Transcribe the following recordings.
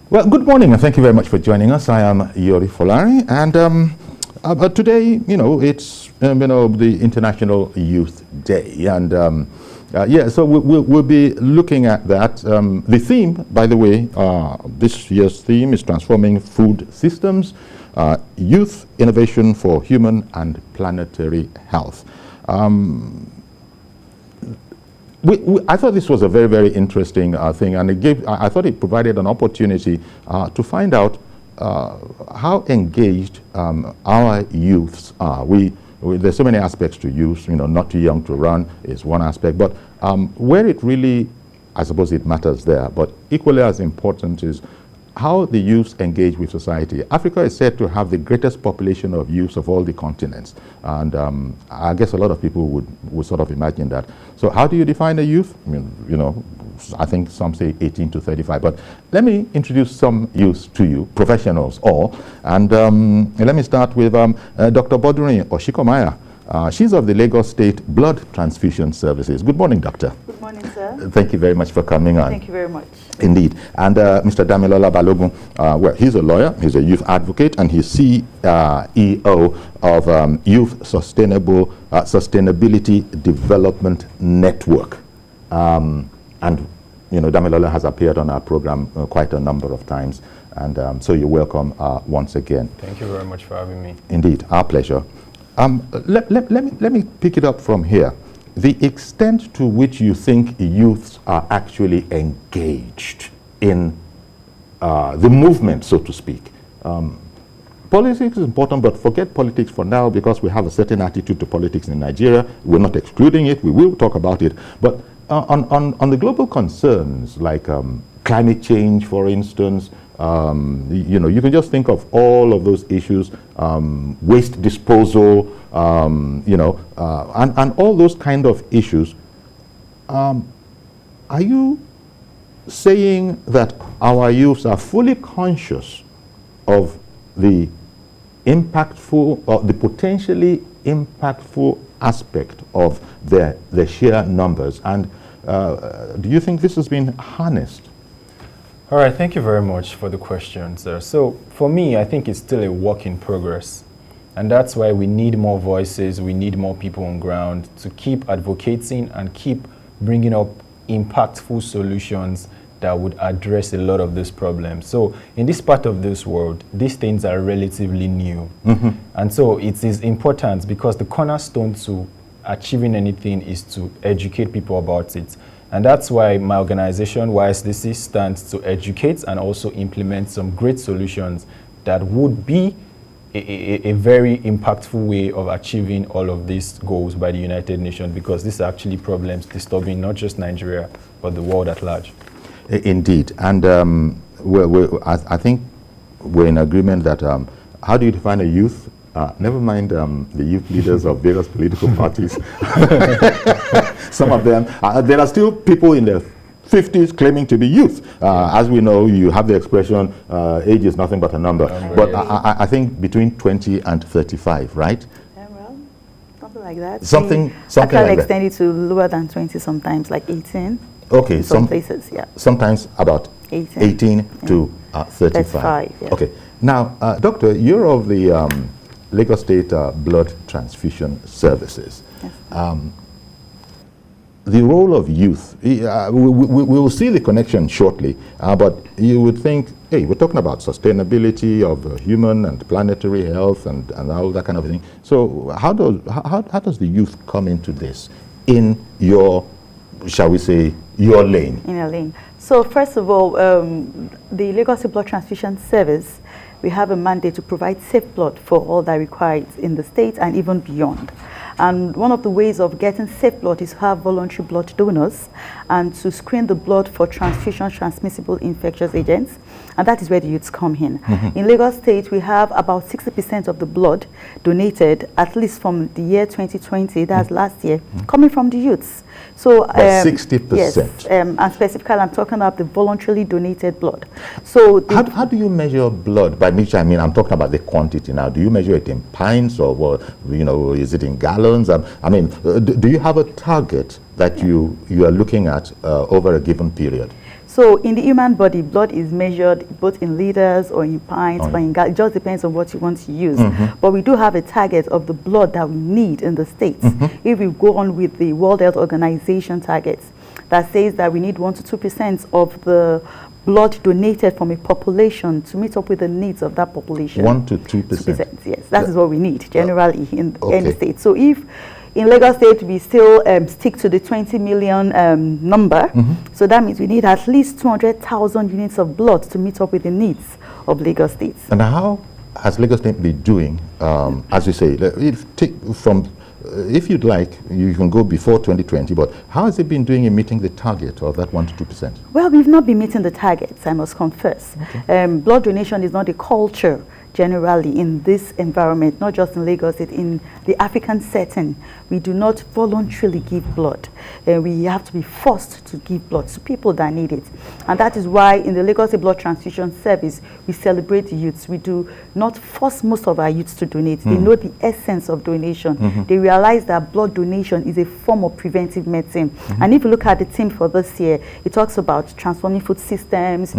Well, good morning, and thank you very much for joining us. I am Yori Folari, and today, it's the International Youth Day, and so we'll be looking at that. The theme, by the way, this year's theme is transforming food systems, youth innovation for human and planetary health. I thought this was a very, very interesting thing, and I thought it provided an opportunity to find out how engaged our youths are. There's so many aspects to youth. Not too young to run is one aspect, but where it really, I suppose it matters there, but equally as important is how the youths engage with society. Africa is said to have the greatest population of youths of all the continents, and I guess a lot of people would sort of imagine that. So how do you define a youth? I think some say 18 to 35, but let me introduce some youths to you, professionals all, and let me start with Dr. Bodurin Oshikomaya. She's of the Lagos State Blood Transfusion Services. Good morning, doctor. Good morning, sir. Thank you very much for coming on. Thank you very much. Indeed. And Mr. Damilola Balogun, well, he's a lawyer, he's a youth advocate, and he's CEO of Youth Sustainability Development Network. And, Damilola has appeared on our program quite a number of times, and so you're welcome once again. Thank you very much for having me. Indeed, our pleasure. Let me pick it up from here. The extent to which you think youths are actually engaged in the movement, so to speak. Politics is important, but forget politics for now because we have a certain attitude to politics in Nigeria. We're not excluding it. We will talk about it. But on the global concerns like climate change, for instance, you can just think of all of those issues, waste disposal, and all those kind of issues. Are you saying that our youths are fully conscious of the impactful or the potentially impactful aspect of their sheer numbers? And do you think this has been harnessed? All right, thank you very much for the question, sir. So for me, I think it's still a work in progress. And that's why we need more voices, we need more people on ground to keep advocating and keep bringing up impactful solutions that would address a lot of these problems. So in this part of this world, these things are relatively new. Mm-hmm. And so it is important because the cornerstone to achieving anything is to educate people about it. And that's why my organization, YSDC, stands to educate and also implement some great solutions that would be a very impactful way of achieving all of these goals by the United Nations, because these are actually problems disturbing not just Nigeria, but the world at large. Indeed. And I think we're in agreement that how do you define a youth? Never mind the youth leaders of various political parties. Some of them, there are still people in their 50s claiming to be youth. As we know, you have the expression, age is nothing but a number. But I think between 20 and 35, right? Well, something like that. Something I can like extend it to lower than 20 sometimes, like 18. Okay, some places, yeah. Sometimes about 18 to 35. Yeah. Okay. Now, doctor, you're of the Lagos State Blood Transfusion Services. Yes. The role of youth, we will see the connection shortly, but you would think, hey, we're talking about sustainability of human and planetary health and all that kind of thing. So how does the youth come into this in your, shall we say, your lane? In your lane. So first of all, the Lagos State Blood Transfusion Service, we have a mandate to provide safe blood for all that required in the state and even beyond. And one of the ways of getting safe blood is to have voluntary blood donors and to screen the blood for transfusion transmissible infectious agents. And that is where the youths come in. Mm-hmm. In Lagos State, we have about 60% of the blood donated, at least from the year 2020, that's last year, coming from the youths. So 60%? Yes, and specifically I'm talking about the voluntarily donated blood. So how do you measure blood? By which I mean, I'm talking about the quantity now. Do you measure it in pints or, is it in gallons? Do you have a target that you are looking at over a given period? So in the human body, blood is measured both in liters or in pints or in gallons. It just depends on what you want to use. But we do have a target of the blood that we need in the States. If we go on with the World Health Organization targets, that says that we need 1 to 2% of the blood donated from a population to meet up with the needs of that population. 1 to 2%? Yes, that is what we need generally in any state. So if in Lagos State we still stick to the 20 million number, so that means we need at least 200,000 units of blood to meet up with the needs of Lagos State. And how has Lagos State been doing, as you say, if you'd like, you can go before 2020, but how has it been doing in meeting the target of that 1 to 2%? Well, we've not been meeting the targets, I must confess. Blood donation is not a culture generally in this environment, not just in Lagos, in the African setting. We do not voluntarily give blood. We have to be forced to give blood to people that need it. And that is why in the Lagos State Blood Transfusion Service, we celebrate the youths. We do not force most of our youths to donate. They know the essence of donation. They realize that blood donation is a form of preventive medicine. And if you look at the theme for this year, it talks about transforming food systems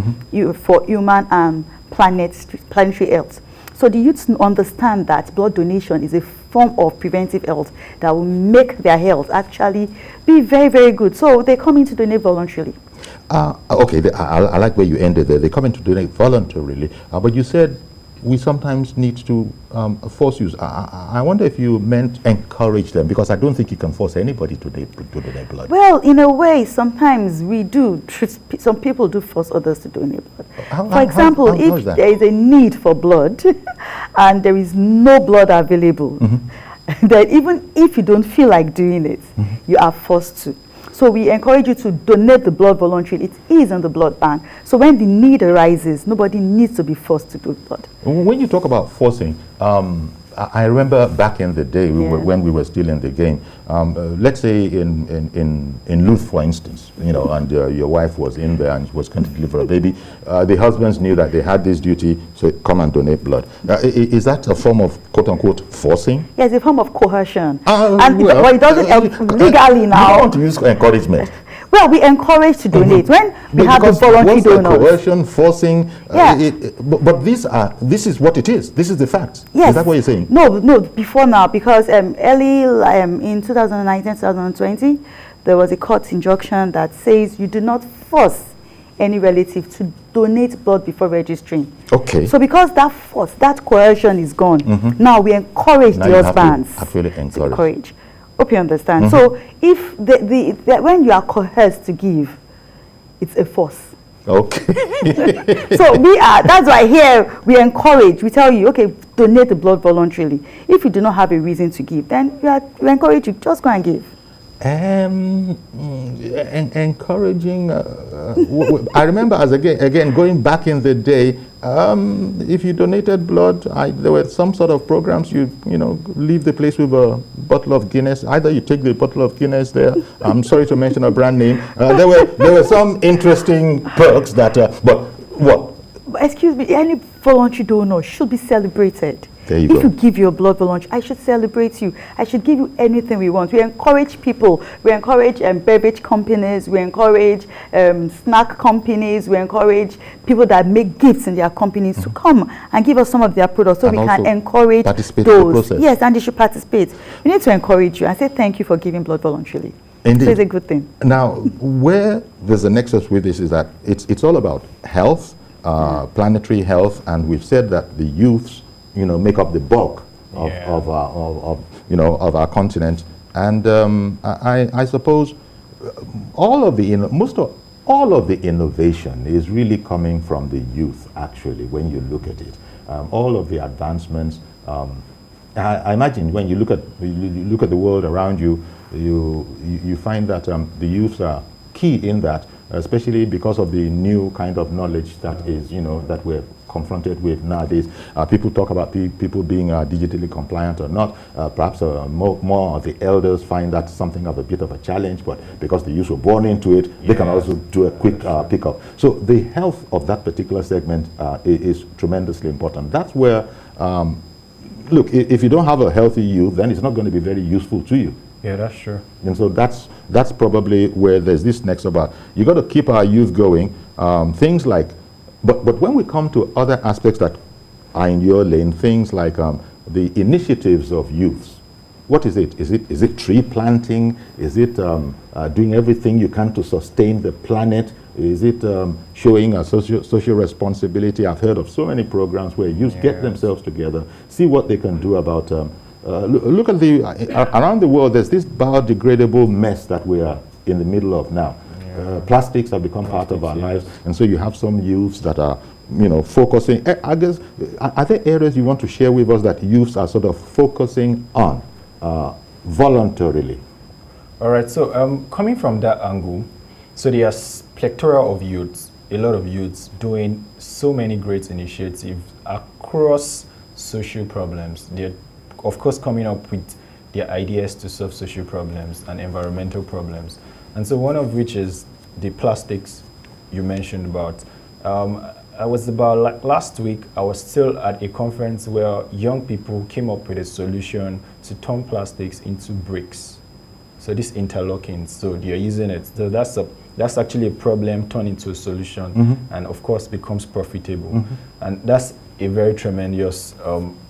for human and planetary health. So the youths understand that blood donation is a form of preventive health that will make their health actually be very, very good. So they come in to donate voluntarily. Okay, I like where you ended there. They come in to donate voluntarily, but you said we sometimes need to force use. I wonder if you meant encourage them, because I don't think you can force anybody to donate blood. Well, in a way, sometimes we do. Some people do force others to donate blood. For example, if there is a need for blood and there is no blood available, then even if you don't feel like doing it, you are forced to. So we encourage you to donate the blood voluntarily. It is in the blood bank. So when the need arises, nobody needs to be forced to do blood. When you talk about forcing, I remember back in the day when we were still in the game. Let's say in Luth, for instance, and your wife was in there and was going to deliver a baby. The husbands knew that they had this duty, so come and donate blood. Is that a form of quote-unquote forcing? Yes, a form of coercion. But it doesn't legally now. You don't want to use encouragement. Well, we encourage to donate when we have the voluntary donors. Coercion, forcing, but this is what it is. This is the fact. Yes. Is that what you're saying? No, before now, because early in 2019, 2020, there was a court injunction that says you do not force any relative to donate blood before registering. Okay. So because that force, that coercion is gone, now we encourage the husbands to encourage. Hope you understand. So if when you are coerced to give, it's a force. Okay. So that's why here we encourage, we tell you, okay, donate the blood voluntarily. If you do not have a reason to give, then we encourage you, just go and give. Encouraging, I remember again going back in the day, if you donated blood, there were some sort of programs, you leave the place with a bottle of Guinness. Either you take the bottle of Guinness there, I'm sorry to mention a brand name, there were some interesting perks that, but what? Excuse me, any voluntary donor should be celebrated. There you if go. you give your blood voluntarily, I should celebrate you. I should give you anything we want. We encourage people. We encourage beverage companies. We encourage snack companies. We encourage people that make gifts in their companies to come and give us some of their products so we can encourage those. Yes, and they should participate. We need to encourage you and say thank you for giving blood voluntarily. Indeed. So it's a good thing. Now, where there's a nexus with this is that it's all about health, planetary health, and we've said that the youths make up the bulk of our continent, and I suppose all of the innovation is really coming from the youth. Actually, when you look at it, all of the advancements. I imagine when you look at the world around you, you find that the youths are key in that, especially because of the new kind of knowledge that is that we're confronted with nowadays. People talk about people being digitally compliant or not. Perhaps more of the elders find that something of a bit of a challenge, but because the youth were born into it, they can also do a quick pickup. So the health of that particular segment is tremendously important. That's where, look, if you don't have a healthy youth, then it's not going to be very useful to you. Yeah, that's true. And so that's probably where there's this next about. You got to keep our youth going, things like, but when we come to other aspects that are in your lane, things like the initiatives of youths, what is it? Is it tree planting? Is it doing everything you can to sustain the planet? Is it showing a social responsibility? I've heard of so many programs where youth get themselves together, see what they can do about. Look at around the world. There's this biodegradable mess that we are in the middle of now. Plastics have become part of our lives, and so you have some youths that are, focusing. I guess, are there areas you want to share with us that youths are sort of focusing on voluntarily? All right, so coming from that angle, so there are plethora of youths, a lot of youths doing so many great initiatives across social problems. They're, of course, coming up with their ideas to solve social problems and environmental problems. And so one of which is the plastics you mentioned about. I was about last week, I was still at a conference where young people came up with a solution to turn plastics into bricks. So this interlocking, so they're using it. So that's actually a problem turned into a solution, and of course becomes profitable. And that's a very tremendous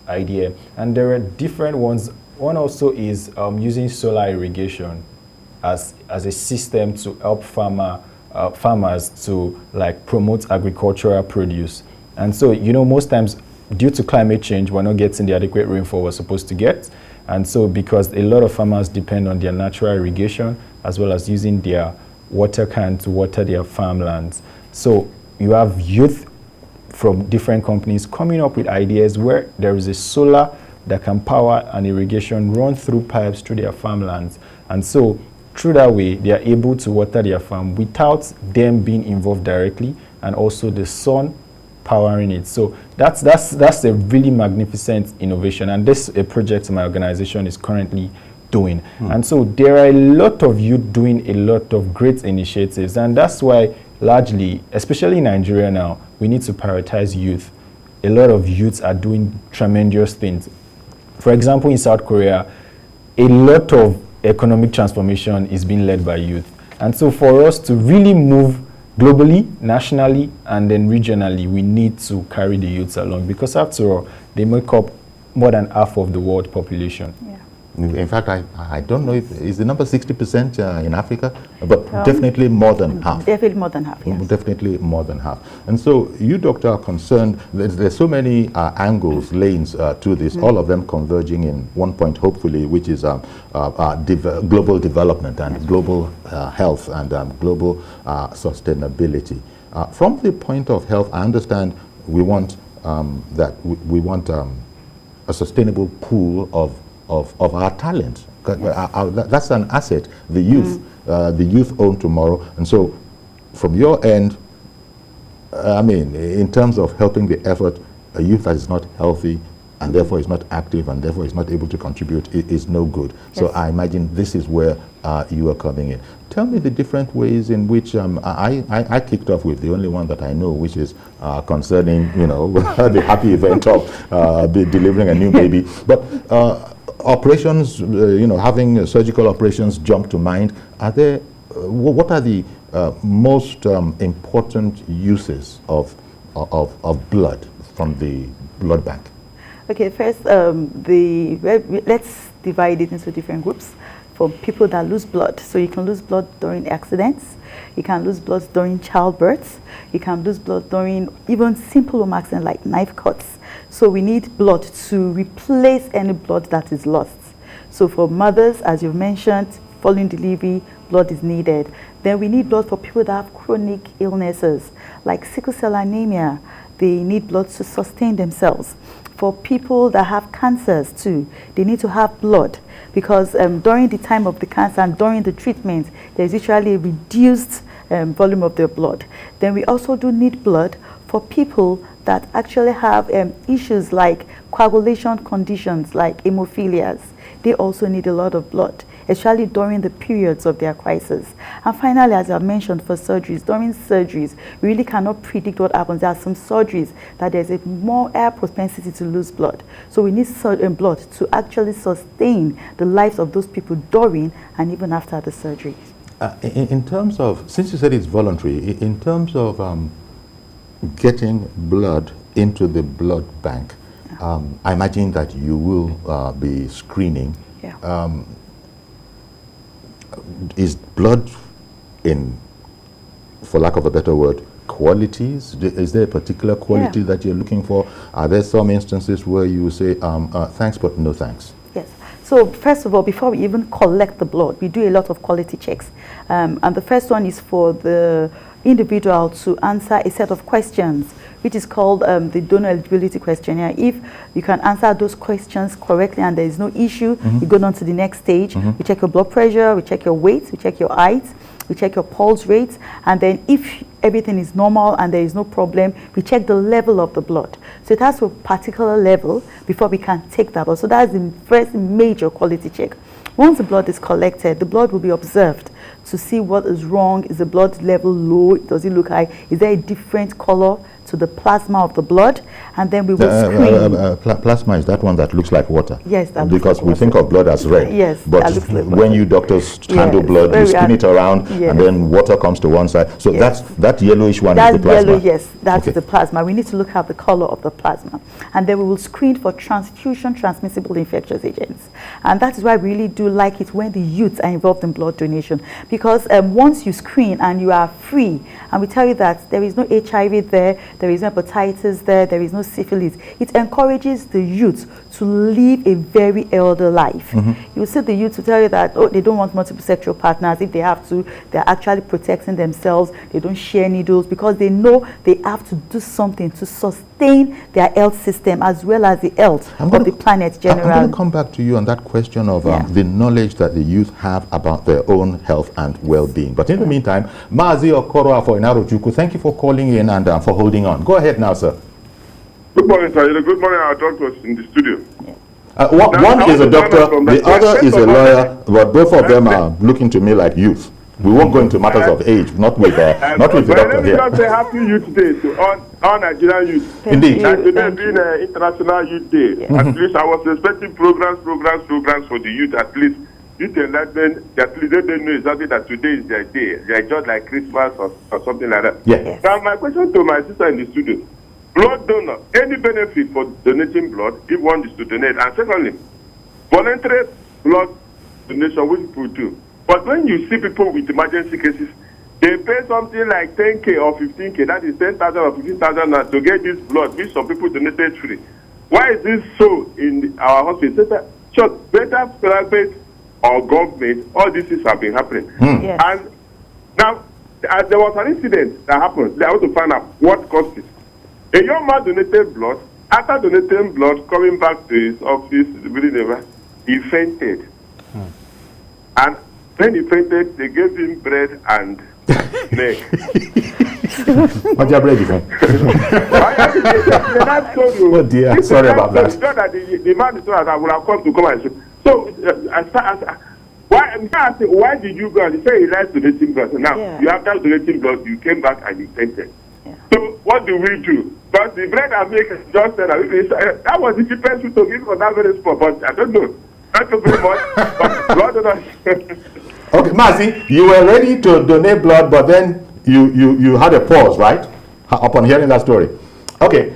idea. And there are different ones. One also is using solar irrigation as a system to help farmers to promote agricultural produce. And so, most times due to climate change, we're not getting the adequate rainfall we're supposed to get. And so because a lot of farmers depend on their natural irrigation as well as using their water can to water their farmlands. So you have youth from different companies coming up with ideas where there is a solar that can power an irrigation run through pipes through their farmlands. And so through that way, they are able to water their farm without them being involved directly, and also the sun powering it. So that's a really magnificent innovation, and this is a project my organization is currently doing. And so there are a lot of youth doing a lot of great initiatives, and that's why largely, especially in Nigeria now, we need to prioritize youth. A lot of youths are doing tremendous things. For example, in South Korea, a lot of economic transformation is being led by youth. And so for us to really move globally, nationally, and then regionally, we need to carry the youths along, because after all, they make up more than half of the world population. Yeah. In fact, I don't know if is the number 60% in Africa, but definitely more than half. Definitely more than half, yes. Definitely more than half. And so you, Doctor, are concerned, there's so many angles, lanes to this, all of them converging in one point, hopefully, which is global development and global health and global sustainability. From the point of health, I understand we want we want a sustainable pool of our talent. That's an asset. The youth own tomorrow. And so from your end, I mean, in terms of helping the effort, a youth that is not healthy and therefore is not active and therefore is not able to contribute is no good. Yes. So I imagine this is where you are coming in. Tell me the different ways in which I kicked off with the only one that I know, which is concerning, the happy event of delivering a new baby. But operations, having surgical operations jump to mind. Are there, what are the most important uses of blood from the blood bank? Okay, first, let's divide it into different groups. For people that lose blood, so you can lose blood during accidents, you can lose blood during childbirth, you can lose blood during even simple home accidents like knife cuts. So we need blood to replace any blood that is lost. So for mothers, as you've mentioned, following delivery, blood is needed. Then we need blood for people that have chronic illnesses like sickle cell anemia. They need blood to sustain themselves. For people that have cancers too, they need to have blood, because during the time of the cancer and during the treatment, there's usually a reduced volume of their blood. Then we also do need blood for people that actually have issues like coagulation conditions like hemophilias. They also need a lot of blood, especially during the periods of their crisis. And finally, as I mentioned, for surgeries, during surgeries, we really cannot predict what happens. There are some surgeries that there's a more higher propensity to lose blood. So we need blood to actually sustain the lives of those people during and even after the surgery. In terms of, since you said it's voluntary, in terms of getting blood into the blood bank, I imagine that you will be screening. Yeah. Is blood in, for lack of a better word, qualities? Is there a particular quality that you're looking for? Are there some instances where you say, thanks, but no thanks? Yes. So first of all, before we even collect the blood, we do a lot of quality checks. And the first one is for the individual to answer a set of questions, which is called the donor eligibility questionnaire. If you can answer those questions correctly and there is no issue, you go on to the next stage. We check your blood pressure, we check your weight, we check your height, we check your pulse rates, and then if everything is normal and there is no problem, we check the level of the blood. So it has to a particular level before we can take that blood. So that's the first major quality check. Once the blood is collected, the blood will be observed to see what is wrong. Is the blood level low? Does it look high? Is there a different color to the plasma of the blood? And then we will screen. Plasma is that one that looks like water? Yes, that because looks like we water. think of blood as red. Yes, but that looks like when water. you doctors handle blood, you Very spin it around, yes. and then water comes to one side. So Yes. that yellowish one That's is the plasma. yellow, yes, that's Okay. the plasma. We need to look at the color of the plasma. And then we will screen for transfusion transmissible infectious agents. And that is why I really do like it when the youths are involved in blood donation. Because once you screen and you are free, and we tell you that there is no HIV there is no hepatitis there is no syphilis, it encourages the youth to live a very elder life. You will see the youth to tell you that, oh, they don't want multiple sexual partners. If they have to, they're actually protecting themselves. They don't share needles because they know they have to do something to sustain their health system as well as the health of the planet generally. I'm going to come back to you on that question of the knowledge that the youth have about their own health and well-being. But in the meantime, Mazi Okoro for Inarojuku, thank you for calling in and for holding on. Go ahead now, sir. Good morning, sir. Good morning, our doctors in the studio. One is a doctor, the other is a lawyer, but both of them are looking to me like youth. We won't go into matters of age, not with the doctor here. Let me just say happy youth day to all Nigerian youth. Indeed. And today being International Youth Day, at least I was expecting programs for the youth, at least. Youth enlightenment, at least they don't know exactly that today is their day. They are just like Christmas or something like that. Yeah. Yes. Now, my question to my sister in the studio, blood donor, any benefit for donating blood if one is to donate? And secondly, voluntary blood donation, which people do. But when you see people with emergency cases, they pay something like 10K or 15K, that is 10,000 or 15,000 to get this blood, which some people donated free. Why is this so in our hospital? So better private or government, all these things have been happening. Yes. And now, there was an incident that happened. I want to find out what caused it. A young man donated blood. After donating blood, coming back to his office, he fainted. And when he fainted, they gave him bread and milk. What's your bread from? Oh dear, sorry about that. The man told us I would have come and show. So, why did you go? And he said he likes donating blood. So now, you after donating blood, you came back and you fainted. So what do we do? But the bread and milk just said that was the cheapest food to give for that very spot. But I don't know. Thank you very much. But blood donation. Okay, Mazi, you were ready to donate blood, but then you had a pause, right? Upon hearing that story. Okay.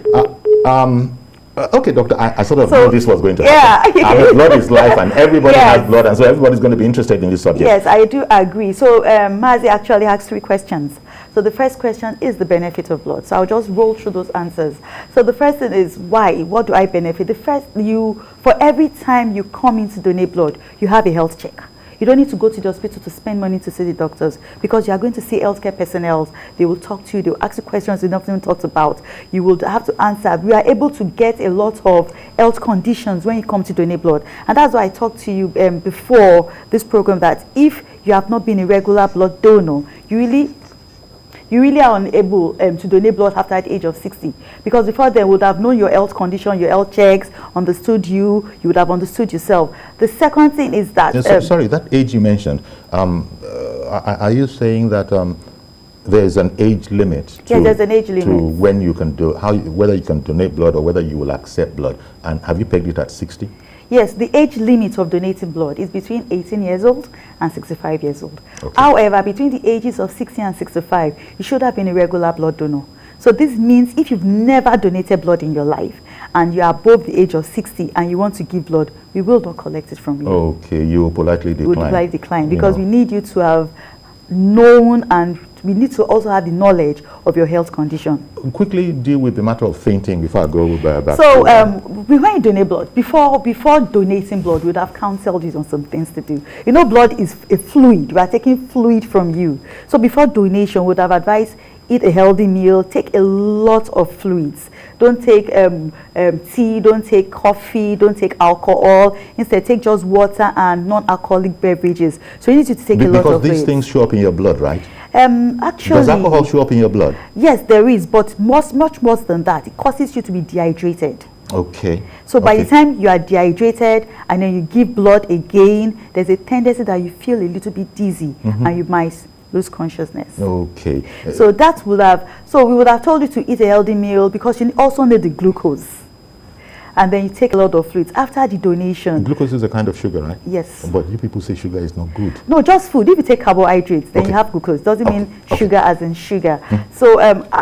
Okay, doctor, I sort of knew this was going to happen. Yeah. I mean, blood is life, and everybody has blood, and so everybody's going to be interested in this subject. Yes, I do agree. So Mazi actually asked 3 questions. So the first question is the benefit of blood. So I'll just roll through those answers. So the first thing is why? What do I benefit? The first, for every time you come in to donate blood, you have a health check. You don't need to go to the hospital to spend money to see the doctors because you are going to see healthcare personnel. They will talk to you. They will ask you questions you've not even talked about. You will have to answer. We are able to get a lot of health conditions when you come to donate blood. And that's why I talked to you before this program that if you have not been a regular blood donor, you really are unable to donate blood after the age of 60. Because before then, would have known your health condition, your health checks, understood you would have understood yourself. The second thing is that... sorry, that age you mentioned, are you saying that there is an age limit to, there's an age limit to when you can do, whether you can donate blood or whether you will accept blood? And have you pegged it at 60? Yes, the age limit of donating blood is between 18 years old and 65 years old. Okay. However, between the ages of 60 and 65, you should have been a regular blood donor. So this means if you've never donated blood in your life and you are above the age of 60 and you want to give blood, we will not collect it from you. Okay, you will politely decline. We will politely decline You because know. we need you to have known, and we need to also have the knowledge of your health condition. Quickly deal with the matter of fainting before I go back. So when you donate blood, before donating blood, we would have counseled you on some things to do. You know, blood is a fluid. We are taking fluid from you. So before donation, we would have advised eat a healthy meal, take a lot of fluids. Don't take tea, don't take coffee, don't take alcohol. Instead, take just water and non-alcoholic beverages. So you need to take a lot of fluids. Because these things show up in your blood, right? Actually, does alcohol show up in your blood? Yes, there is, but much worse than that. It causes you to be dehydrated. Okay. So by the time you are dehydrated and then you give blood again, there's a tendency that you feel a little bit dizzy and you might lose consciousness. Okay. So that would have, so we would have told you to eat a healthy meal because you also need the glucose. And then you take a lot of fluids. After the donation. Glucose is a kind of sugar, right? Yes. But you people say sugar is not good. No, just food. If you take carbohydrates, then you have glucose. Doesn't mean sugar as in sugar. So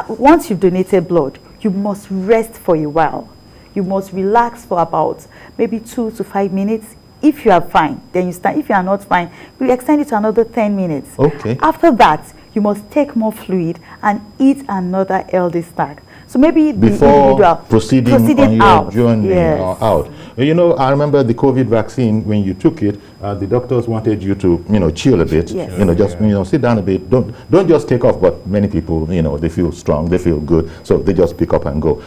once you've donated blood, you must rest for a while. You must relax for about maybe 2 to 5 minutes. If you are fine, then you stand. If you are not fine, we extend it to another 10 minutes. Okay. After that, you must take more fluid and eat another healthy snack. So maybe before the proceeding on your out. journey Yes. out. You know, I remember the COVID vaccine, when you took it, the doctors wanted you to, chill a bit. Yes. Just, sit down a bit. Don't just take off. But many people, they feel strong, they feel good, so they just pick up and go.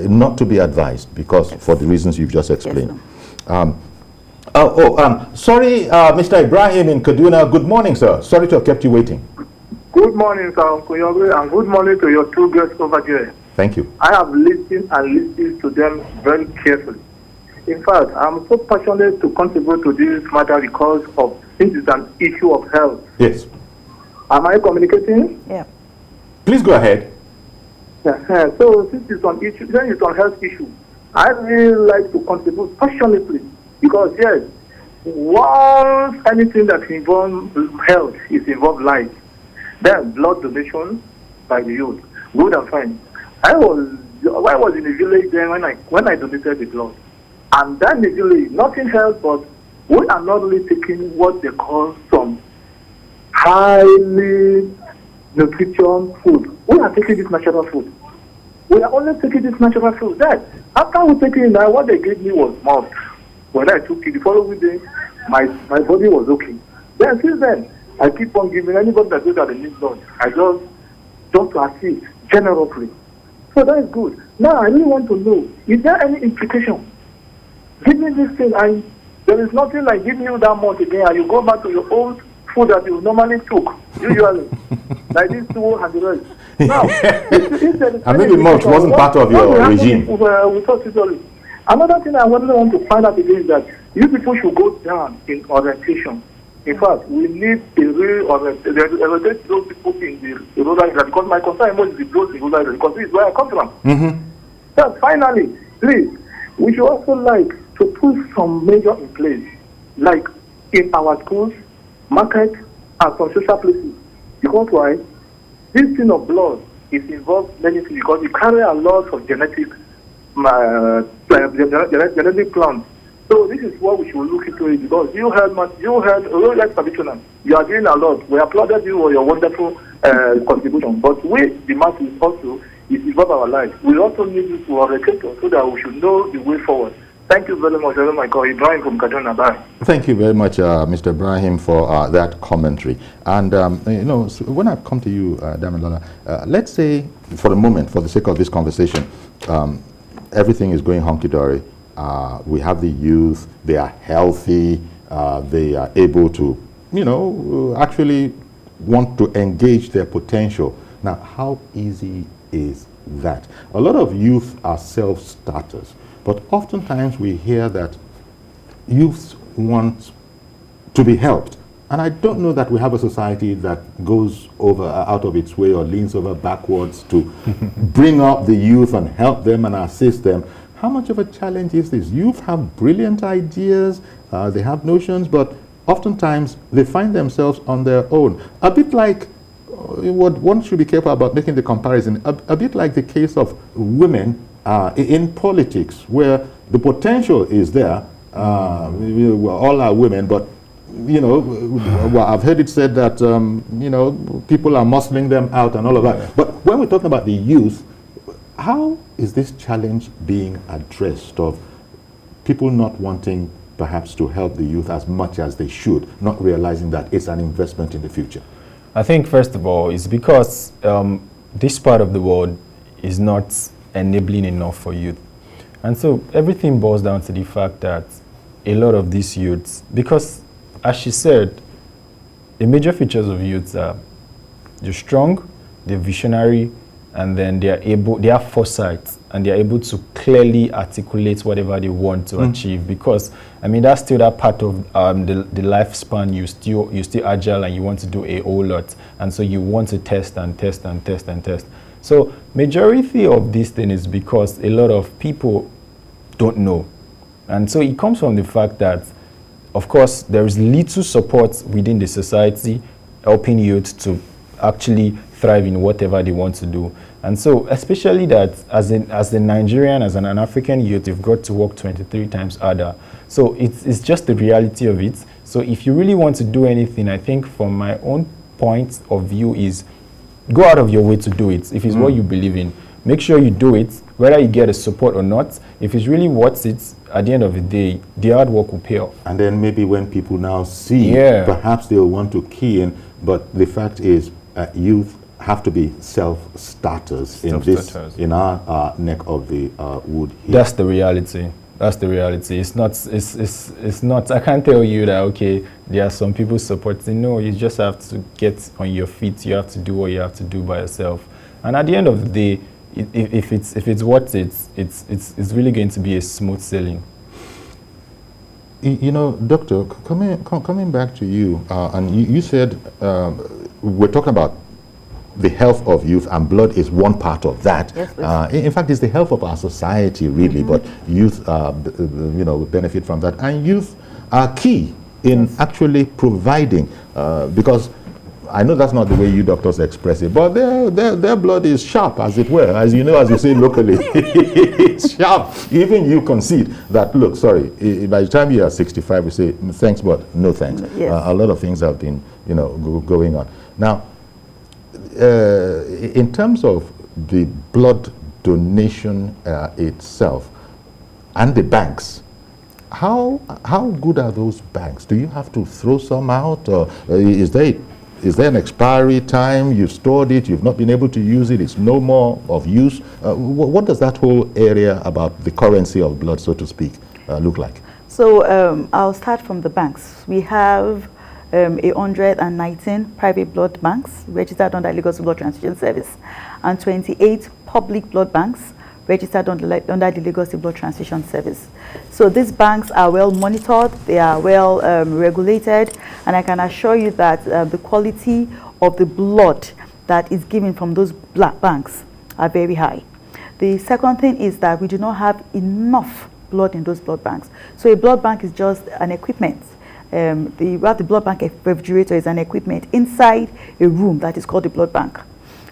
Not to be advised, because for the reasons you've just explained. Yes, Sorry, Mr. Ibrahim in Kaduna. Good morning, sir. Sorry to have kept you waiting. Good morning, sir, Uncle Yobe, and good morning to your two guests over there. Thank you. I have listened to them very carefully. In fact, I'm so passionate to contribute to this matter because of this is an issue of health. Yes. Am I communicating? Yeah. Please go ahead. Yeah. So since it's on health issue, I really like to contribute passionately because yes, once anything that involves health is involved life, then blood donation by the youth, good and fine. I was in a village then when I donated the blood, and then the village nothing else but we are not really taking what they call some highly nutrition food. We are taking this natural food. We are only taking this natural food. Then after we taking it now, what they gave me was mouth. When I took it the following day, my body was okay. Then since then, I keep on giving anybody that goes out and needs blood. I just to assist generously. So that is good. Now I really want to know, is there any implication? Give me this thing and there is nothing like giving you that much again and you go back to your old food that you normally took, usually. Like this 2 and the rest. Now, if there is and maybe mulch wasn't part of your regime. Another thing I really want to find out again is that you people should go down in orientation. In fact, we need a real orientate those people in the rural area because my concern most is those in rural area because this is where I come from. So finally, please, we should also like to put some measure in place, like in our schools, market, and some social places. Because why? This thing of blood is involved many things because it carry a lot of genetic plants. So this is what we should look into it because you heard traditional. You are doing a lot. We applauded you for your wonderful contribution. But we, the masses, also is involved our lives. We also need you to educate us so that we should know the way forward. Thank you very much. My God, Ibrahim from Kaduna. Bye. Thank you very much, Mr. Ibrahim, for that commentary. And so when I come to you, Damilola, let's say for the moment, for the sake of this conversation, everything is going hunky-dory. We have the youth, they are healthy, they are able to, actually want to engage their potential. Now, how easy is that? A lot of youth are self-starters, but oftentimes we hear that youth want to be helped. And I don't know that we have a society that goes out of its way or leans over backwards to bring up the youth and help them and assist them. how much of a challenge is this? Youth have brilliant ideas, they have notions, but oftentimes they find themselves on their own. A bit like, what one should be careful about making the comparison, a bit like the case of women in politics, where the potential is there. We all are women, but you know, well, I've heard it said that you know, people are muscling them out and all of that. But when we're talking about the youth, how is this challenge being addressed of people not wanting perhaps to help the youth as much as they should, not realizing that it's an investment in the future? I think, first of all, it's because this part of the world is not enabling enough for youth. And so everything boils down to the fact that a lot of these youths, because as she said, the major features of youths are they're strong, they're visionary, and then they have foresight, and they're able to clearly articulate whatever they want to achieve. Because I mean, that's still that part of the lifespan. You're still agile, and you want to do a whole lot, and so you want to test and test and test and test. So majority of this thing is because a lot of people don't know, and so it comes from the fact that, of course, there is little support within the society helping youth to actually thrive in whatever they want to do. And so, especially that as a Nigerian, as an African youth, you've got to work 23 times harder. So it's just the reality of it. So if you really want to do anything, I think from my own point of view is go out of your way to do it. If it's what you believe in, make sure you do it, whether you get a support or not. If it's really worth it, at the end of the day, the hard work will pay off. And then maybe when people now see, perhaps they'll want to key in, but the fact is youth have to be self-starters in our neck of the wood here. That's the reality. That's the reality. It's not, I can't tell you that, okay, there are some people supporting. No, you just have to get on your feet. You have to do what you have to do by yourself. And at the end of the day, if it's worth it, it's really going to be a smooth sailing. You know, Doctor, coming back to you, and you said we're talking about the health of youth, and blood is one part of that. Yes, in fact, it's the health of our society, really, but youth, you know, benefit from that. And youth are key in actually providing, because I know that's not the way you doctors express it, but their blood is sharp, as it were, as you know, as you say locally. It's sharp. Even you concede that, look, sorry, by the time you are 65, you say, thanks, but no thanks. Yes. A lot of things have been, you know, going on. Now, in terms of the blood donation itself and the banks, how good are those banks? Do you have to throw some out, or is there an expiry time? You've stored it, you've not been able to use it, it's no more of use? What does that whole area about the currency of blood, so to speak, look like? So I'll start from the banks. We have 119 private blood banks registered under Lagos Blood Transfusion Service, and 28 public blood banks registered under the Lagos Blood Transfusion Service. So these banks are well monitored, they are well regulated, and I can assure you that the quality of the blood that is given from those banks are very high. The second thing is that we do not have enough blood in those blood banks. So a blood bank is just an equipment. The blood bank refrigerator is an equipment inside a room that is called the blood bank.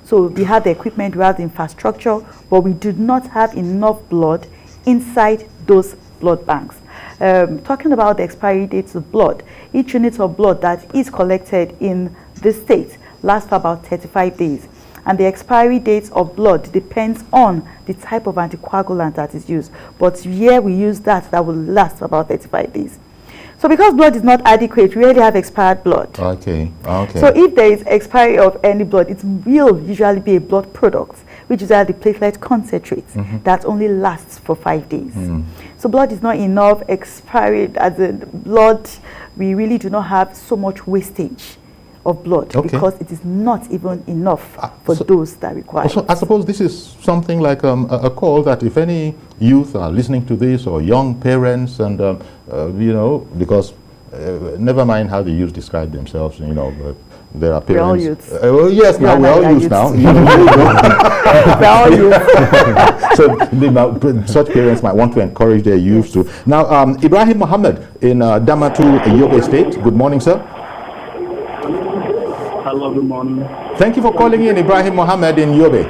So we have the equipment, we have the infrastructure, but we do not have enough blood inside those blood banks. Talking about the expiry dates of blood, each unit of blood that is collected in the state lasts for about 35 days. And the expiry dates of blood depends on the type of anticoagulant that is used. But here we use that will last for about 35 days. So because blood is not adequate, we really have expired blood. Okay. So if there is expiry of any blood, it will usually be a blood product, which is the platelet concentrate that only lasts for 5 days. So blood is not enough. Expiry as in blood, we really do not have so much wastage of blood because it is not even enough for those that require. So I suppose this is something like a call that if any youth are listening to this, or young parents, and you know, because never mind how the youth describe themselves, you know, there are We're all parents. youths. Well, yes, now Yeah, we're all yeah, youths now. We're all youths. So such parents might want to encourage their youth to. Now, Ibrahim Mohammed in Damatu, Yobe State. Good morning, sir. Hello, good morning. Thank you for calling in, Ibrahim Mohammed in Yobe.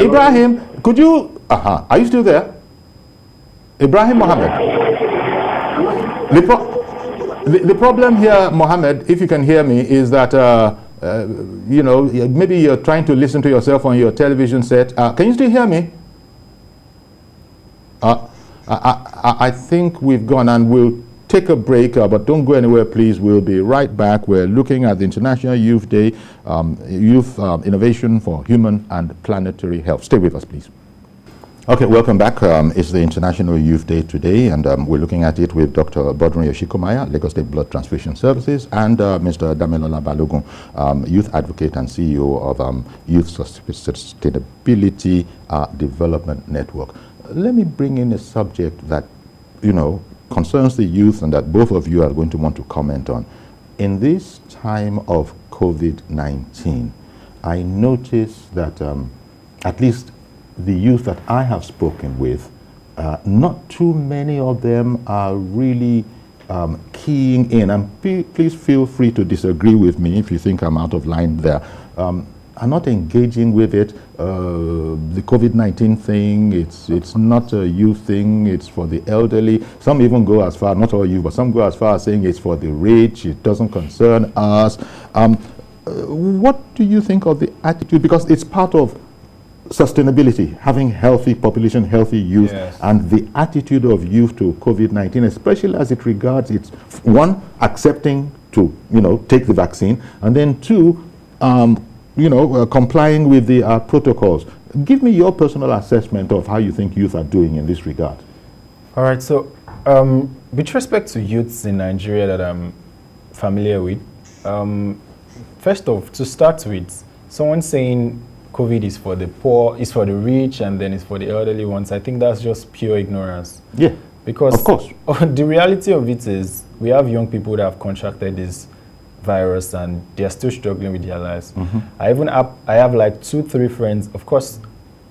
Ibrahim, could you? Are you still there? Ibrahim Mohammed. The problem here, Mohammed, if you can hear me, is that you know, maybe you're trying to listen to yourself on your television set. Can you still hear me? I think we've gone, and we'll take a break, but don't go anywhere, please. We'll be right back. We're looking at the International Youth Day, Youth Innovation for Human and Planetary Health. Stay with us, please. Okay, welcome back. It's the International Youth Day today, and we're looking at it with Dr. Bodrin Yoshikomaya, Lagos State Blood Transfusion Services, and Mr. Damilola Balogun, Youth Advocate and CEO of Youth Sustainability Development Network. Let me bring in a subject that, you know, concerns the youth and that both of you are going to want to comment on. In this time of COVID-19, I noticed that at least the youth that I have spoken with, not too many of them are really keying in, and please feel free to disagree with me if you think I'm out of line there, are not engaging with it. The COVID-19 thing, it's not a youth thing, it's for the elderly. Some even go as far, not all youth, but some go as far as saying it's for the rich, it doesn't concern us. What do you think of the attitude? Because it's part of sustainability, having healthy population, healthy youth, yes, and the attitude of youth to COVID-19, especially as it regards its, one, accepting to, you know, take the vaccine, and then two, you know, complying with the protocols. Give me your personal assessment of how you think youth are doing in this regard. All right, so with respect to youths in Nigeria that I'm familiar with, first off, to start with, someone saying COVID is for the poor, is for the rich, and then it's for the elderly ones, I think that's just pure ignorance. Yeah, because of course. The reality of it is we have young people that have contracted this virus and they're still struggling with their lives. Mm-hmm. I have like 2-3 friends, of course,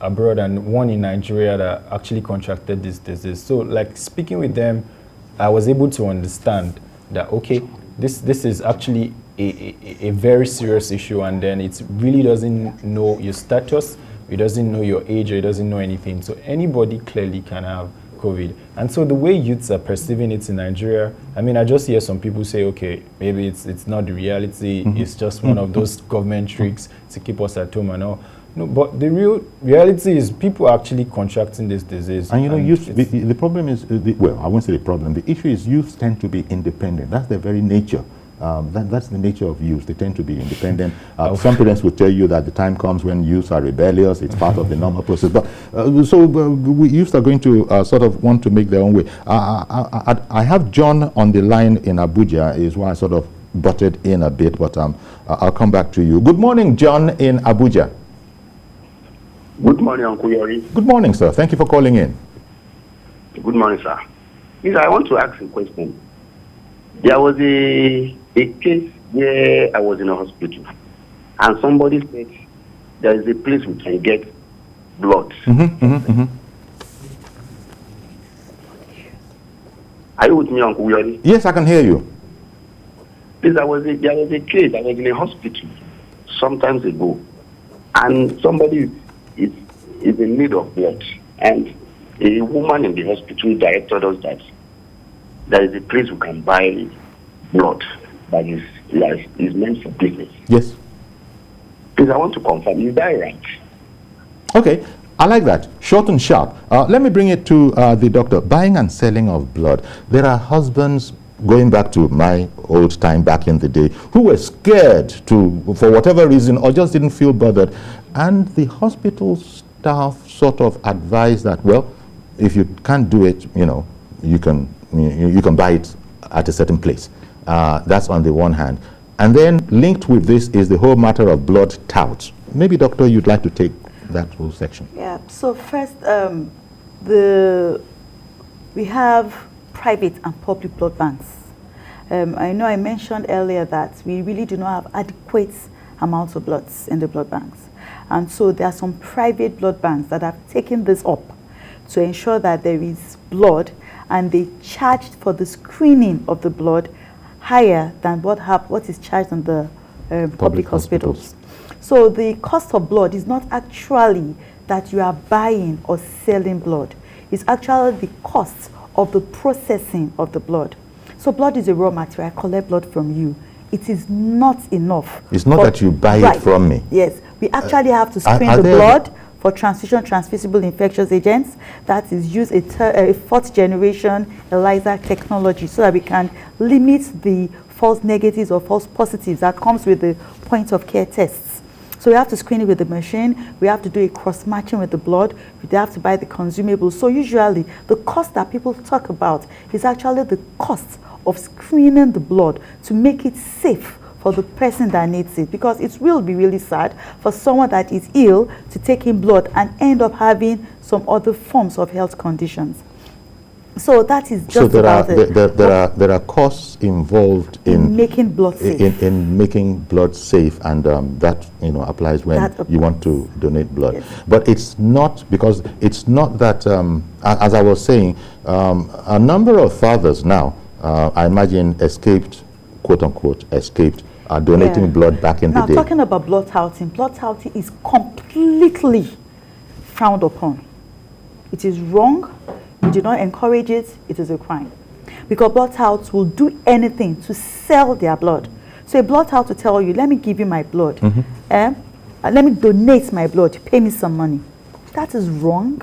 abroad, and one in Nigeria that actually contracted this disease. So like speaking with them, I was able to understand that, okay, this is actually a very serious issue, and then it really doesn't know your status, it doesn't know your age, or it doesn't know anything. So anybody clearly can have COVID. And so the way youths are perceiving it in Nigeria, I mean, I just hear some people say, okay, maybe it's not the reality, it's just one of those government tricks to keep us at home and all. No, but the real reality is people are actually contracting this disease. And you know, youth, the problem is, well, I won't say the problem, the issue is youths tend to be independent. That's their very nature. That's the nature of youth. They tend to be independent. Some parents will tell you that the time comes when youths are rebellious. It's part of the normal process. But youths are going to sort of want to make their own way. I have John on the line in Abuja, is why I sort of butted in a bit, but I'll come back to you. Good morning, John in Abuja. Good morning, Uncle Yori. Good morning, sir. Thank you for calling in. Good morning, sir. Please, I want to ask a question. There was a case where I was in a hospital, and somebody said there is a place we can get blood. Are you with me, Uncle Yori? Yes, I can hear you. Please, there was a case. I was in a hospital some time ago, and somebody is in need of blood, and a woman in the hospital directed us that there is a place we can buy blood that is meant for business. Yes. Please, I want to confirm, is that right? Okay, I like that. Short and sharp. Let me bring it to the doctor. Buying and selling of blood. There are husbands, going back to my old time back in the day, who were scared to, for whatever reason, or just didn't feel bothered. And the hospital staff sort of advised that, well, if you can't do it, you know, you can buy it at a certain place. That's on the one hand. And then linked with this is the whole matter of blood touts. Maybe, doctor, you'd like to take that whole section. Yeah, so first, we have private and public blood banks. I know I mentioned earlier that we really do not have adequate amounts of bloods in the blood banks. And so there are some private blood banks that have taken this up to ensure that there is blood, and they charged for the screening of the blood higher than what is charged in the public hospitals. So the cost of blood is not actually that you are buying or selling blood. It's actually the cost of the processing of the blood. So blood is a raw material. I collect blood from you. It is not enough. It's not that you buy it from me. Yes. We actually have to screen the blood for transfusion-transmissible infectious agents. That is use a fourth generation ELISA technology so that we can limit the false negatives or false positives that comes with the point of care tests. So we have to screen it with the machine. We have to do a cross-matching with the blood. We have to buy the consumables. So usually the cost that people talk about is actually the cost of screening the blood to make it safe for the person that needs it, because it will be really sad for someone that is ill to take in blood and end up having some other forms of health conditions. So that is just so there are costs involved in making blood safe. In making blood safe, and that applies when you want to donate blood. Yes. But it's not, because it's not that as I was saying, a number of fathers now I imagine escaped, quote unquote escaped, donating blood back in the day. Now talking about blood touting is completely frowned upon. It is wrong. We do not encourage it. It is a crime. Because blood touts will do anything to sell their blood. So a blood tout will tell you, let me give you my blood. Let me donate my blood. Pay me some money. That is wrong.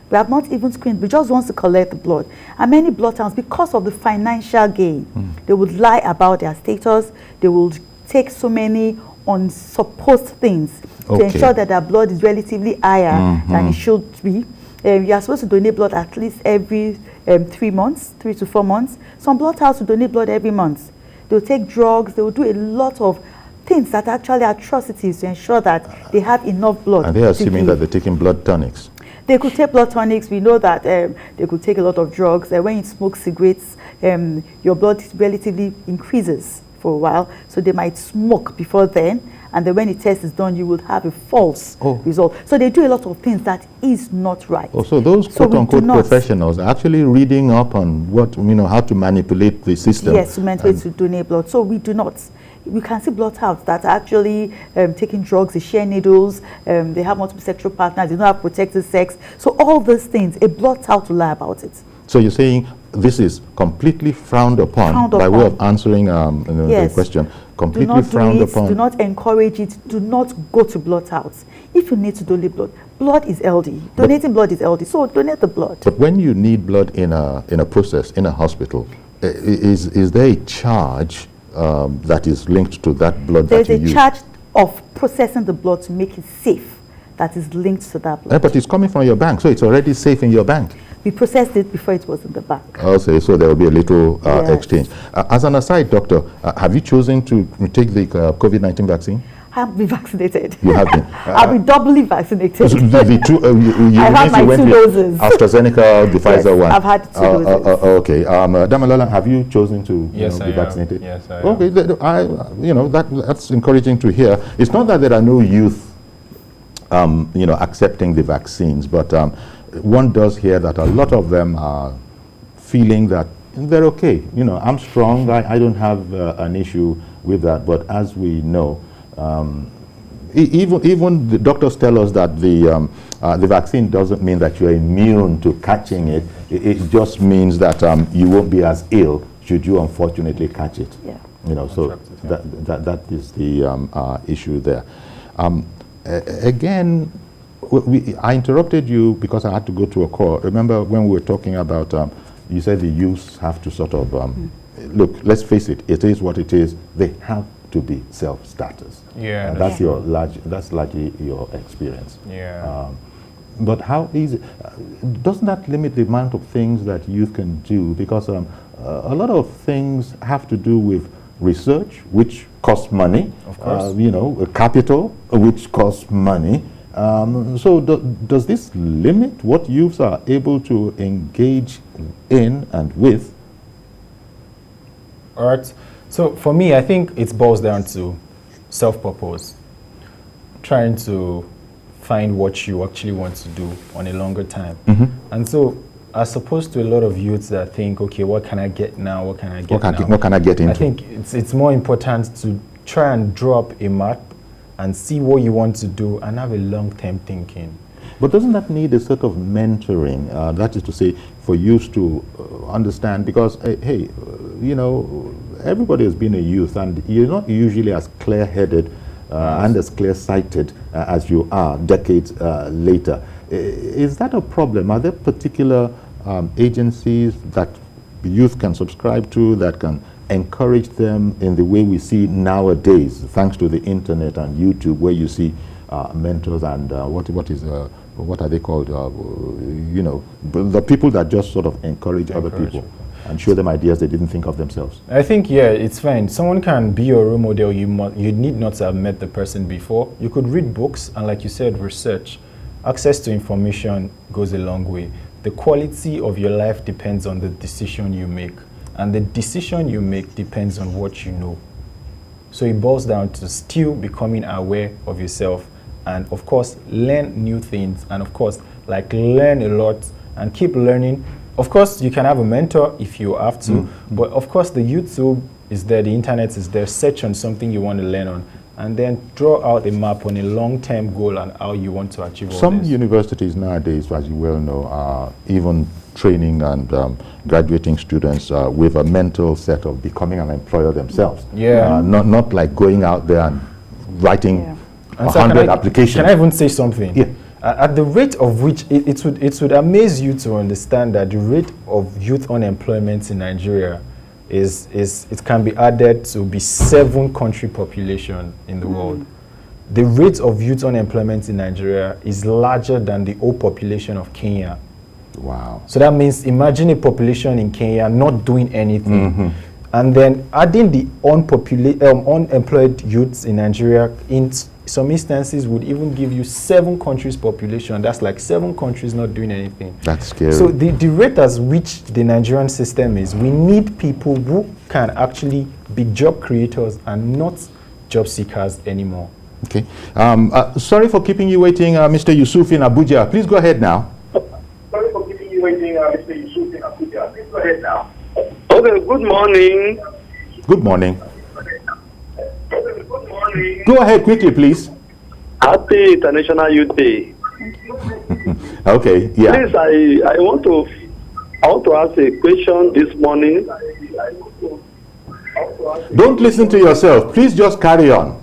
We have not even screened. We just want to collect the blood. And many blood touts, because of the financial gain, they would lie about their status. They will take so many unsupposed things to ensure that their blood is relatively higher than it should be. You are supposed to donate blood at least every 3 months, 3 to 4 months. Some blood touts will donate blood every month. They'll take drugs. They will do a lot of things that are actually atrocities to ensure that they have enough blood. And they're assuming that they're taking blood tonics. They could take blood tonics. We know that they could take a lot of drugs. When you smoke cigarettes, your blood relatively increases for a while. So they might smoke before then. And then when the test is done, you will have a false result. So they do a lot of things that is not right. So those quote-unquote professionals are actually reading up on what, how to manipulate the system. Yes, to manipulate to donate blood. So we do not. We can see blood touts that are actually taking drugs, they share needles, they have multiple sexual partners, they don't have protected sex. So all those things, a blood tout will lie about it. So you're saying this is completely frowned upon, by way of answering the question. Completely frowned upon. Do not encourage it. Do not go to blood touts. If you need to donate blood, blood is healthy. Donating blood is healthy, so donate the blood. But when you need blood in a process, in a hospital, is there a charge that is linked to that blood that you use? There's a charge of processing the blood to make it safe that is linked to that blood. But it's coming from your bank, so it's already safe in your bank. We processed it before it was in the bank. Okay, so there will be a little exchange. As an aside, doctor, have you chosen to take the COVID-19 vaccine? I have been vaccinated. You have been? I've been doubly vaccinated. The two, I have my 2 doses. AstraZeneca, the Pfizer one. I've had 2 doses. Okay. Damilola, have you chosen to be vaccinated? Yes, I am. Okay, that's encouraging to hear. It's not that there are no youth, accepting the vaccines, but one does hear that a lot of them are feeling that they're okay. I'm strong. I don't have an issue with that. But as we know, even the doctors tell us that the vaccine doesn't mean that you're immune to catching it. It just means that you won't be as ill should you unfortunately catch it. Yeah. So that is the issue there. Again, I interrupted you because I had to go to a call. Remember when we were talking about, you said the youths have to sort of, look, let's face it, it is what it is. They have to be self-starters. Yeah. That's largely your experience. Yeah. But how easy, doesn't that limit the amount of things that youth can do? Because a lot of things have to do with research, which costs money. Of course. Capital, which costs money. So does this limit what youths are able to engage in and with? All right. So for me, I think it boils down to self-purpose, trying to find what you actually want to do on a longer time. And so, as opposed to a lot of youths that think, okay, what can I get now? What can I get now? What can I get into? I think it's more important to try and draw up a map and see what you want to do and have a long-term thinking. But doesn't that need a sort of mentoring? That is to say, for youth to understand, because, hey, you know, everybody has been a youth, and you're not usually as clear-headed and as clear-sighted as you are decades later. Is that a problem? Are there particular agencies that youth can subscribe to that can encourage them in the way we see nowadays, thanks to the internet and YouTube, where you see mentors and what are they called? You know, the people that just sort of encourage other people and show them ideas they didn't think of themselves. I think, yeah, it's fine. Someone can be your role model. You need not to have met the person before. You could read books and, like you said, research. Access to information goes a long way. The quality of your life depends on the decision you make. And the decision you make depends on what you know. So it boils down to still becoming aware of yourself and, of course, learn new things. And, of course, like learn a lot and keep learning. Of course, you can have a mentor if you have to. But, of course, the YouTube is there. The internet is there. Search on something you want to learn on. And then draw out a map on a long-term goal and how you want to achieve all Some this. universities nowadays, as you well know, are even training and graduating students with a mental set of becoming an employer themselves. Yeah. Not like going out there and writing 100 applications. Can I even say something? Yeah. At the rate of which it would amaze you to understand that the rate of youth unemployment in Nigeria it can be added to be 7 country population in the world. The rate of youth unemployment in Nigeria is larger than the whole population of Kenya. Wow. So that means imagine a population in Kenya not doing anything. And then adding the unemployed youths in Nigeria, in some instances, would even give you 7 countries population. That's like 7 countries not doing anything. That's scary. So the rate at which the Nigerian system is, we need people who can actually be job creators and not job seekers anymore. Okay. Sorry for keeping you waiting, Mr. Yusuf in Abuja. Please go ahead now. Sorry for keeping you waiting, Mr. Yusuf in Abuja. Please go ahead now. Okay, good morning. Good morning. Good morning. Go ahead quickly, please. Happy International Youth Day. Okay, yeah. Please, I want to ask a question this morning. Don't listen to yourself. Please just carry on.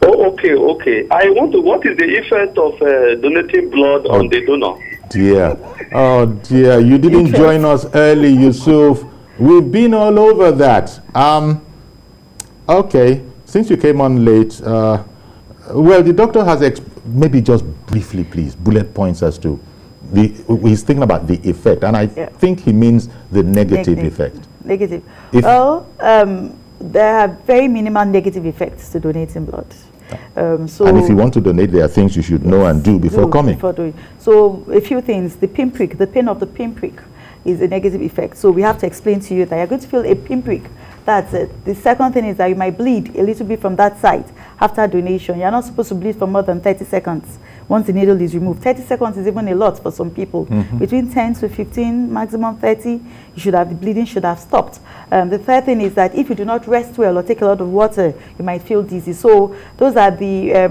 Oh, okay. I want to. What is the effect of donating blood on the donor? Dear. Oh, dear. You didn't join us early, Yusuf. We've been all over that. Okay. Since you came on late, well, the doctor has maybe just briefly, please, bullet points as to he's thinking about the effect, and I think he means the negative effect. Negative. Well, there are very minimal negative effects to donating blood. So and if you want to donate, there are things you should know and do before coming. So a few things. The pinprick, the pain of the pinprick is a negative effect. So we have to explain to you that you're going to feel a pinprick. That's it. The second thing is that you might bleed a little bit from that site after donation. You're not supposed to bleed for more than 30 seconds once the needle is removed. 30 seconds is even a lot for some people. Between 10 to 15, maximum 30, the bleeding should have stopped. The third thing is that if you do not rest well or take a lot of water, you might feel dizzy. So those are the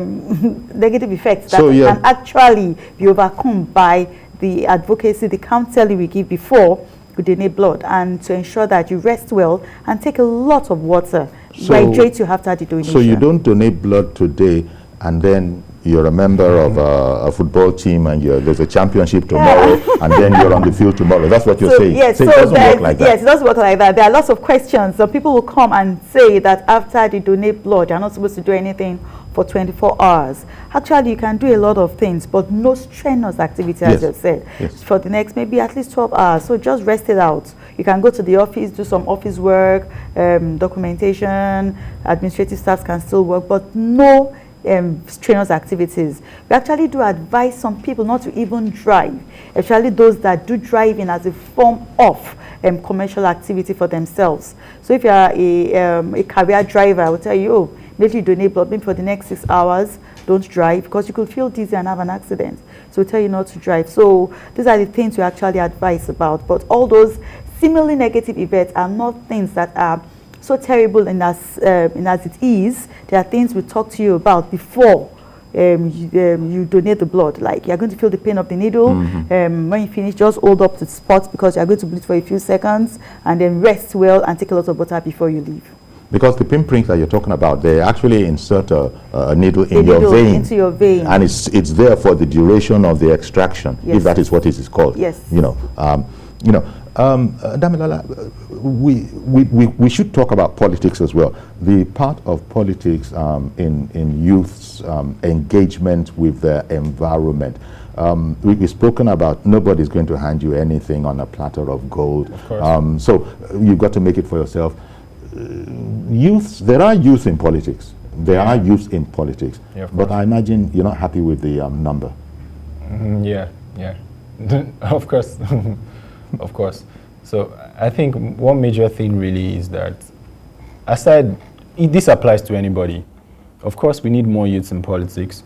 negative effects that can actually be overcome by the advocacy, the counseling we give before you donate blood, and to ensure that you rest well and take a lot of water. Hydrate you after the donation. So you don't donate blood today and then you're a member of a football team and there's a championship tomorrow and then you're on the field tomorrow. That's what you're saying. Yes, so it doesn't work like that. Yes, it doesn't work like that. There are lots of questions. Some people will come and say that after they donate blood, they're not supposed to do anything for 24 hours. Actually, you can do a lot of things, but no strenuous activity, as you said, for the next maybe at least 12 hours. So just rest it out. You can go to the office, do some office work, documentation, administrative staff can still work, but no strenuous activities. We actually do advise some people not to even drive, especially those that do driving as a form of commercial activity for themselves. So if you are a career driver, I will tell you, oh, maybe you donate blood, maybe for the next 6 hours, don't drive, because you could feel dizzy and have an accident. So we tell you not to drive. So these are the things we actually advise about. But all those seemingly negative events are not things that are so terrible in as it is. There are things we talk to you about before you donate the blood. Like, you're going to feel the pain of the needle. When you finish, just hold up the spot, because you're going to bleed for a few seconds, and then rest well and take a lot of water before you leave. Because the pinpricks that you're talking about, they actually insert a needle in your vein. Into your vein. And it's there for the duration of the extraction, if that is what it is called. Yes. Damilola, we should talk about politics as well. The part of politics in youth's engagement with the environment. We've spoken about nobody's going to hand you anything on a platter of gold. Of course. So you've got to make it for yourself. There are youth in politics. There are youth in politics. Yeah, but I imagine you're not happy with the number. Yeah. Of course. Of course. So I think one major thing really is that, this applies to anybody. Of course, we need more youths in politics,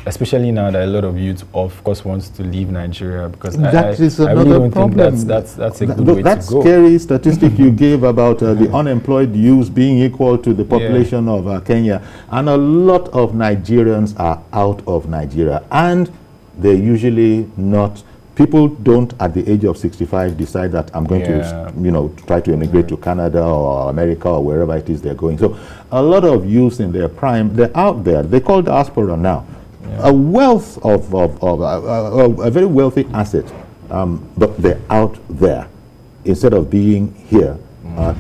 especially now that a lot of youth, of course, wants to leave Nigeria, because I really don't think that's a good way to go. That scary statistic you gave about the unemployed youth being equal to the population of Kenya, and a lot of Nigerians are out of Nigeria, and they're usually not. People don't, at the age of 65, decide that I'm going to, try to immigrate to Canada or America or wherever it is they're going. So a lot of youth in their prime, they're out there. They call diaspora now. A wealth of a very wealthy asset, but they're out there instead of being here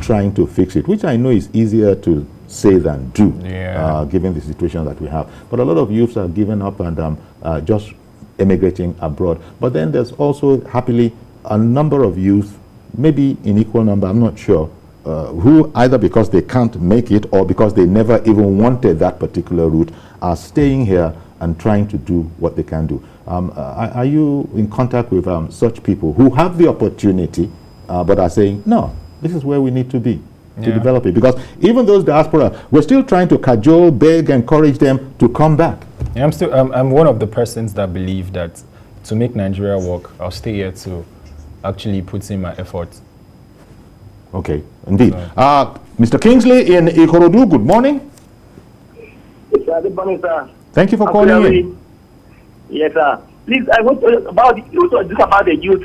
trying to fix it, which I know is easier to say than do, given the situation that we have. But a lot of youths are giving up and just emigrating abroad. But then there's also, happily, a number of youth, maybe in equal number, I'm not sure, who either because they can't make it or because they never even wanted that particular route, are staying here and trying to do what they can do. Are you in contact with such people who have the opportunity but are saying, no, this is where we need to be to develop it? Because even those diaspora, we're still trying to cajole, beg, encourage them to come back. Yeah, I'm one of the persons that believe that to make Nigeria work, I'll stay here to actually put in my effort. Okay, indeed. Mr. Kingsley in Ikorodu, good morning. Good morning, sir. Thank you for calling in. Yes, sir. Please, I want to about the youth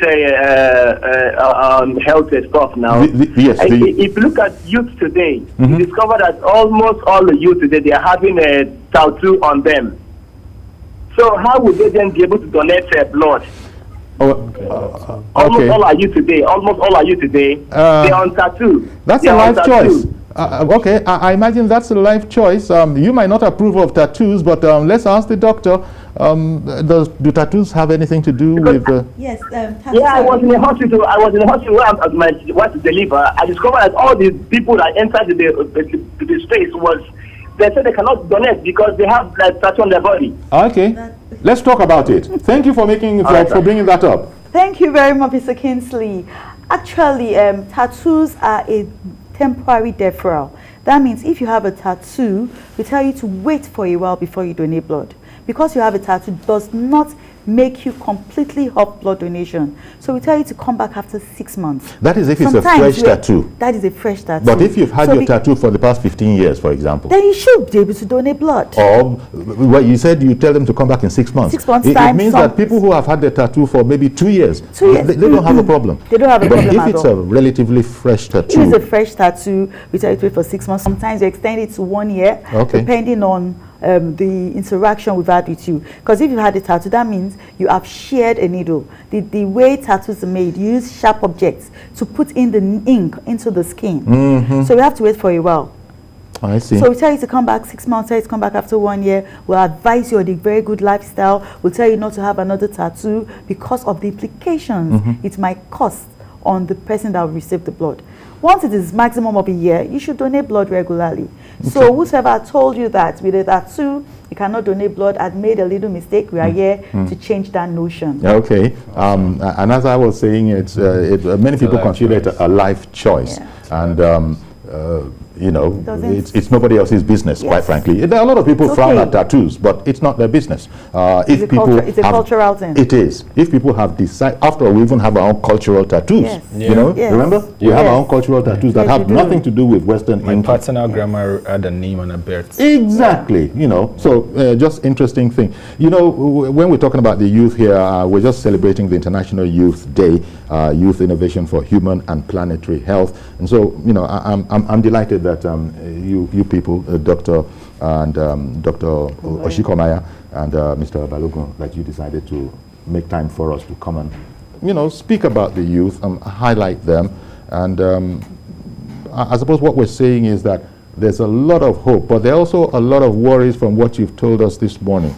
health stuff now. If you look at youth today, you discover that almost all the youth today, they are having a tattoo on them. So how would they then be able to donate blood? Almost all are you today. They're on tattoo. That's a life choice. Okay, I imagine that's a life choice. You might not approve of tattoos, but let's ask the doctor. Do tattoos have anything to do with? Yes. I was in the hospital. Where I was to deliver. I discovered that all the people that entered the space was. They said they cannot donate because they have that tattoo on their body. Okay, let's talk about it. Thank you for bringing that up. Thank you very much, Mr. Kingsley. Actually, tattoos are a temporary deferral. That means if you have a tattoo, we tell you to wait for a while before you donate blood. Because you have a tattoo does not make you completely off blood donation. So we tell you to come back after 6 months. That is if it's a fresh tattoo. That is a fresh tattoo. But if you've had your tattoo for the past 15 years, for example. Then you should be able to donate blood. Or, well, you said you tell them to come back in 6 months. 6 months time. It means that people who have had their tattoo for maybe 2 years, they don't have a problem. They don't have a problem at all. But if it's a relatively fresh tattoo. If it's a fresh tattoo, we tell you to wait for 6 months. Sometimes we extend it to 1 year, depending on the interaction we've had with you. Because if you had a tattoo, that means you have shared a needle. The way tattoos are made, you use sharp objects to put in the ink into the skin. So you have to wait for a while. I see. So we tell you to come back 6 months, tell you to come back after 1 year. We'll advise you on the very good lifestyle. We'll tell you not to have another tattoo because of the implications it might cost on the person that will receive the blood. Once it is maximum of a year, you should donate blood regularly. Okay. So whoever told you that with a tattoo, you cannot donate blood, had made a little mistake. We are here to change that notion. Okay. And as I was saying, many people consider it a life choice. Yeah. And you know, it's nobody else's business, quite frankly. There are a lot of people frown at tattoos, but it's not their business. If people it's a cultural thing. It is. If people have decided, after all, we even have our own cultural tattoos. Yes. Yeah. You know, remember? We have our own cultural tattoos that have nothing to do with Western. My paternal grandma had a name on a belt. Exactly. You know, so just interesting thing. You know, when we're talking about the youth here, we're just celebrating the International Youth Day, Youth Innovation for Human and Planetary Health. And so, you know, I'm delighted that you people, Dr. and Dr. Oshikomaya and Mr. Balogun, that you decided to make time for us to come and, you know, speak about the youth, highlight them. And I suppose what we're saying is that there's a lot of hope, but there are also a lot of worries from what you've told us this morning.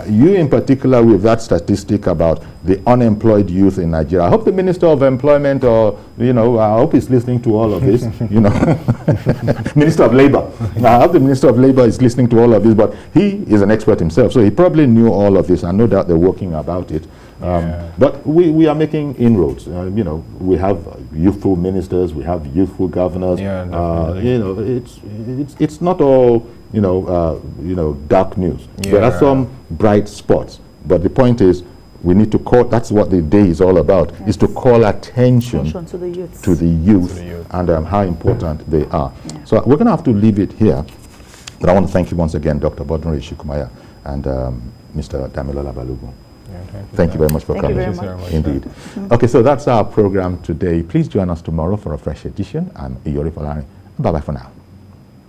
You in particular with that statistic about the unemployed youth in Nigeria. I hope the Minister of Employment, or, you know, I hope he's listening to all of this, you know. Minister of Labor. I hope the Minister of Labor is listening to all of this, but he is an expert himself, so he probably knew all of this, and no doubt they're working about it. But we are making inroads. You know, we have youthful ministers, we have youthful governors. Yeah, you know, it's not all, you know, dark news. Yeah. There are some bright spots, but the point is, we need to call. That's what the day is all about: is to call attention to the youth, and how important they are. Yeah. So we're going to have to leave it here. But I want to thank you once again, Dr. Bodunri Shikumaya and Mr. Damilola Balogun. Thank you very much for coming. Indeed. Okay, so that's our program today. Please join us tomorrow for a fresh edition. I'm Iyori Folani. Bye-bye for now.